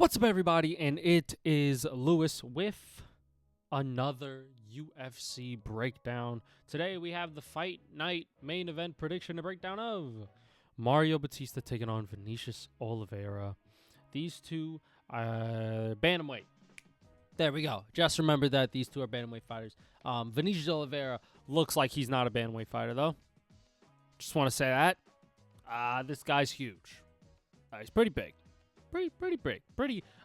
What's up, everybody? And it is Lewis with another UFC breakdown. Today we have the fight night main event prediction and breakdown of Mario Bautista taking on Vinicius Oliveira. These two bantamweight. There we go. Just remember that these two are bantamweight fighters. Vinicius Oliveira looks like he's not a bantamweight fighter, though. Just want to say that. This guy's huge. He's pretty big. Pretty big.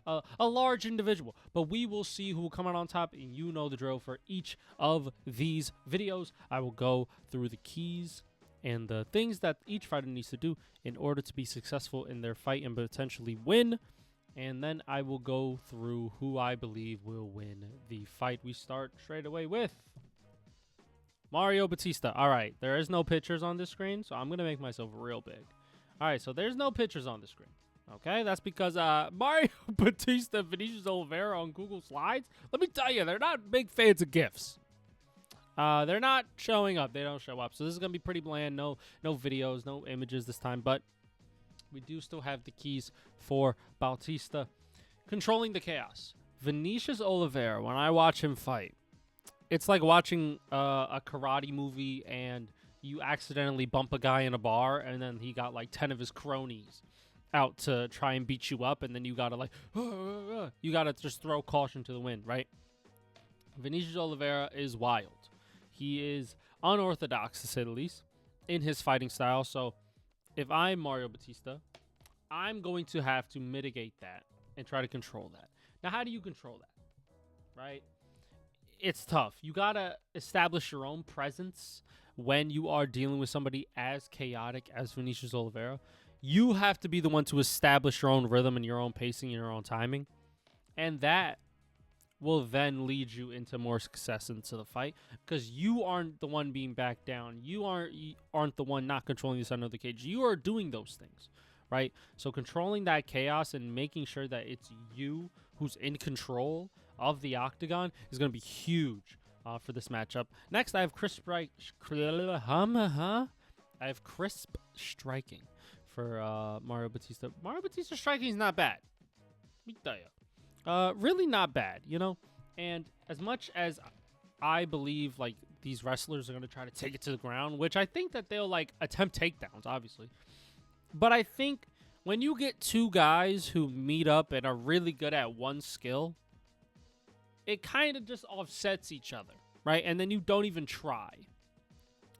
A large individual. But we will see who will come out on top, and you know the drill for each of these videos. I will go through the keys and the things that each fighter needs to do in order to be successful in their fight and potentially win. And then I will go through who I believe will win the fight. We start straight away with Mario Bautista. All right, there is no pictures on this screen, so I'm going to make myself real big. All right, so there's no pictures on the screen. Okay, that's because Mario Bautista and Vinicius Oliveira on Google Slides, let me tell you, they're not big fans of GIFs. They're not showing up. They don't show up. So this is going to be pretty bland. No videos, no images this time. But we do still have the keys for Bautista. Controlling the chaos. Vinicius Oliveira, when I watch him fight, it's like watching a karate movie and you accidentally bump a guy in a bar and then he got like 10 of his cronies out to try and beat you up, and then you gotta like you gotta just throw caution to the wind, right? Vinicius Oliveira is wild. He is unorthodox, to say the least, in his fighting style. So if I'm Mario Bautista, I'm going to have to mitigate that and try to control that. Now, how do you control that, right? It's tough. You gotta establish your own presence when you are dealing with somebody as chaotic as Vinicius Oliveira. You have to be the one to establish your own rhythm and your own pacing and your own timing. And that will then lead you into more success into the fight because you aren't the one being backed down. You aren't the one not controlling the center of the cage. You are doing those things, right? So controlling that chaos and making sure that it's you who's in control of the octagon is going to be huge for this matchup. Next, I have crisp striking for Mario Bautista. Mario Bautista's striking is not bad. Let me tell you. Really not bad, you know? And as much as I believe, like, these wrestlers are going to try to take it to the ground, which I think that they'll, like, attempt takedowns, obviously. But I think when you get two guys who meet up and are really good at one skill, it kind of just offsets each other, right? And then you don't even try,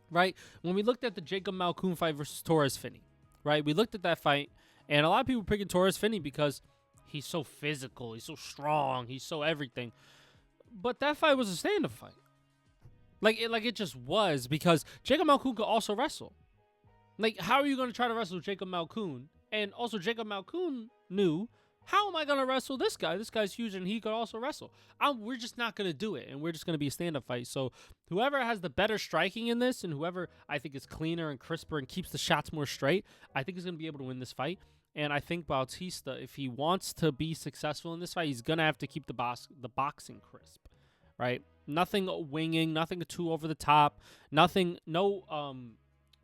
right? When we looked at the Jacob Malkoun fight versus Torres Finney, right? We looked at that fight, and a lot of people were picking Torres Finney because he's so physical, he's so strong, he's so everything. But that fight was a stand-up fight. Like it just was, because Jacob Malkoun could also wrestle. Like, how are you going to try to wrestle Jacob Malkoun? And also, Jacob Malkoun knew, how am I going to wrestle this guy? This guy's huge, and he could also wrestle. We're just not going to do it, and we're just going to be a stand-up fight. So whoever has the better striking in this, and whoever I think is cleaner and crisper and keeps the shots more straight, I think is going to be able to win this fight. And I think Bautista, if he wants to be successful in this fight, he's going to have to keep the boxing crisp, right? Nothing winging, nothing too over the top, no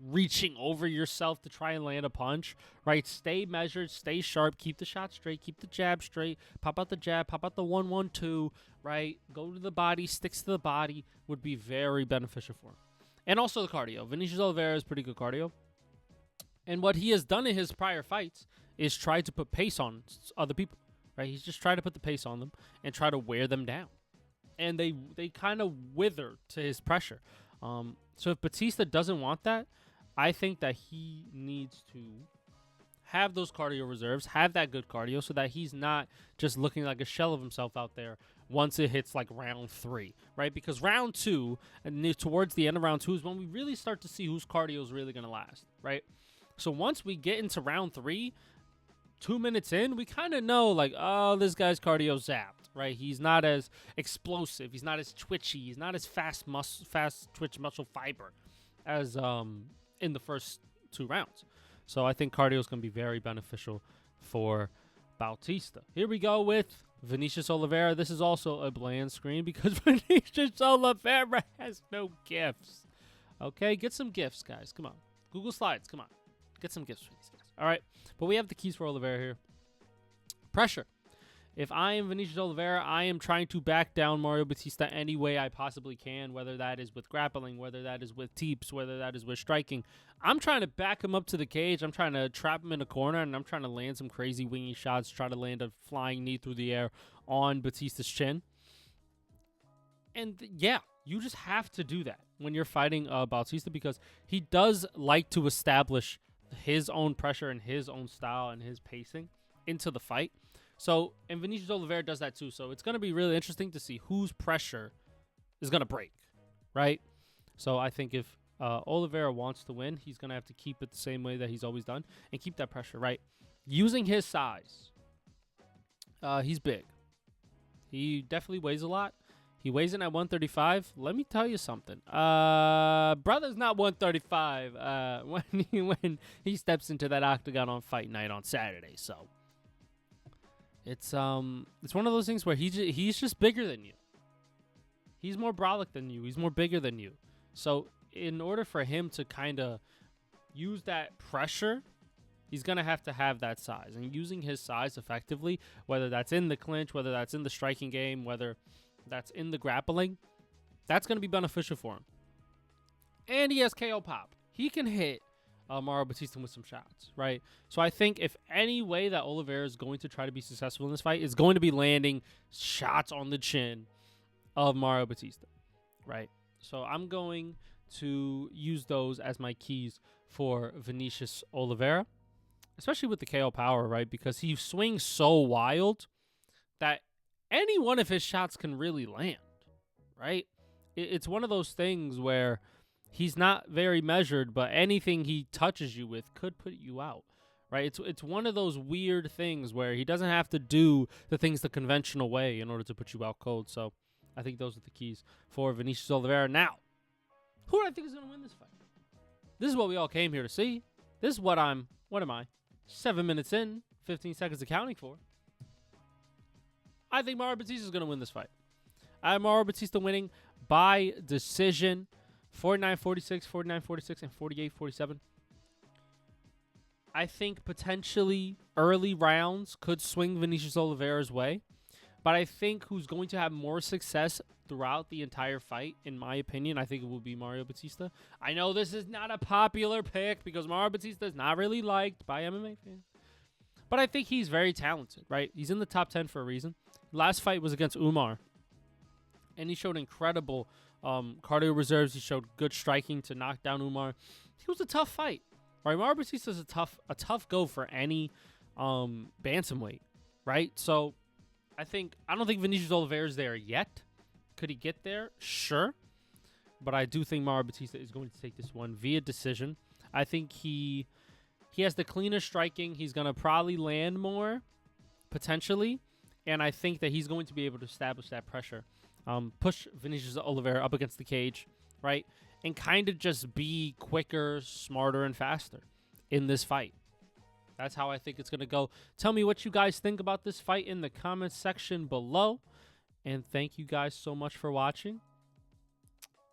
reaching over yourself to try and land a punch, right? Stay measured, stay sharp, keep the shot straight, keep the jab straight, pop out the jab, pop out the 1-1-2, right? Go to the body, sticks to the body would be very beneficial for him. And also the cardio. Vinicius Oliveira is pretty good cardio. And what he has done in his prior fights is try to put pace on other people, right? He's just tried to put the pace on them and try to wear them down. And they kind of wither to his pressure. So if Bautista doesn't want that, I think that he needs to have those cardio reserves, have that good cardio so that he's not just looking like a shell of himself out there once it hits like round 3, right? Because round 2, and towards the end of round 2 is when we really start to see whose cardio is really going to last, right? So once we get into round 3, 2 minutes in, we kind of know like, oh, this guy's cardio zapped, right? He's not as explosive. He's not as twitchy. He's not as fast twitch muscle fiber as in the first 2 rounds. So I think cardio is going to be very beneficial for Bautista. Here we go with Vinicius Oliveira. This is also a bland screen because Vinicius Oliveira has no gifts. Okay, get some gifts, guys. Come on. Google Slides, come on. Get some gifts for these guys. All right, but we have the keys for Oliveira here. Pressure. if I am Vinicius Oliveira, I am trying to back down Mario Bautista any way I possibly can, whether that is with grappling, whether that is with teeps, whether that is with striking. I'm trying to back him up to the cage. I'm trying to trap him in a corner, and I'm trying to land some crazy wingy shots, try to land a flying knee through the air on Bautista's chin. And yeah, you just have to do that when you're fighting Bautista, because he does like to establish his own pressure and his own style and his pacing into the fight. So, and Vinicius Oliveira does that too. So it's going to be really interesting to see whose pressure is going to break, right? So I think if Oliveira wants to win, he's going to have to keep it the same way that he's always done and keep that pressure, right? Using his size, he's big. He definitely weighs a lot. He weighs in at 135. Let me tell you something. Brother's not 135 when he steps into that octagon on fight night on Saturday. So it's one of those things where he's just bigger than you. He's more brolic than you. He's more bigger than you. So in order for him to kind of use that pressure, he's going to have that size. And using his size effectively, whether that's in the clinch, whether that's in the striking game, whether that's in the grappling, that's going to be beneficial for him. And he has KO pop. He can hit Mario Bautista with some shots, right? So I think if any way that Oliveira is going to try to be successful in this fight is going to be landing shots on the chin of Mario Bautista, right? So I'm going to use those as my keys for Vinicius Oliveira, especially with the KO power, right? Because he swings so wild that any one of his shots can really land, right? It's one of those things where he's not very measured, but anything he touches you with could put you out, right? It's one of those weird things where he doesn't have to do the things the conventional way in order to put you out cold. So I think those are the keys for Vinicius Oliveira. Now, who do I think is going to win this fight? This is what we all came here to see. This is what am I? 7 minutes in, 15 seconds accounting for. I think Mario Bautista is going to win this fight. I have Mario Bautista winning by decision, 49-46, 49-46, and 48-47. I think potentially early rounds could swing Vinicius Oliveira's way, but I think who's going to have more success throughout the entire fight, in my opinion, I think it will be Mario Bautista. I know this is not a popular pick because Mario Bautista is not really liked by MMA fans, but I think he's very talented, right? He's in the top 10 for a reason. Last fight was against Umar, and he showed incredible cardio reserves. He showed good striking to knock down Umar. It was a tough fight, right? Mario Bautista is a tough go for any bantamweight, right? So I don't think Vinicius Oliveira is there yet. Could he get there? Sure, but I do think Mario Bautista is going to take this one via decision. I think he has the cleaner striking. He's gonna probably land more potentially. And I think that he's going to be able to establish that pressure, push Vinicius Oliveira up against the cage, right? And kind of just be quicker, smarter, and faster in this fight. That's how I think it's going to go. Tell me what you guys think about this fight in the comments section below. And thank you guys so much for watching.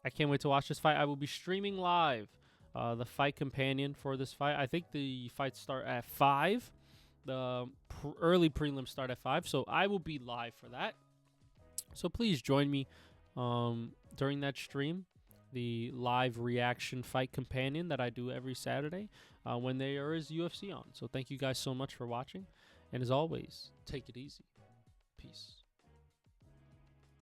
I can't wait to watch this fight. I will be streaming live the fight companion for this fight. I think the fights start at 5. The early prelims start at 5, so I will be live for that. So please join me during that stream, the live reaction fight companion that I do every Saturday when there is UFC on. So thank you guys so much for watching, and as always, take it easy. Peace.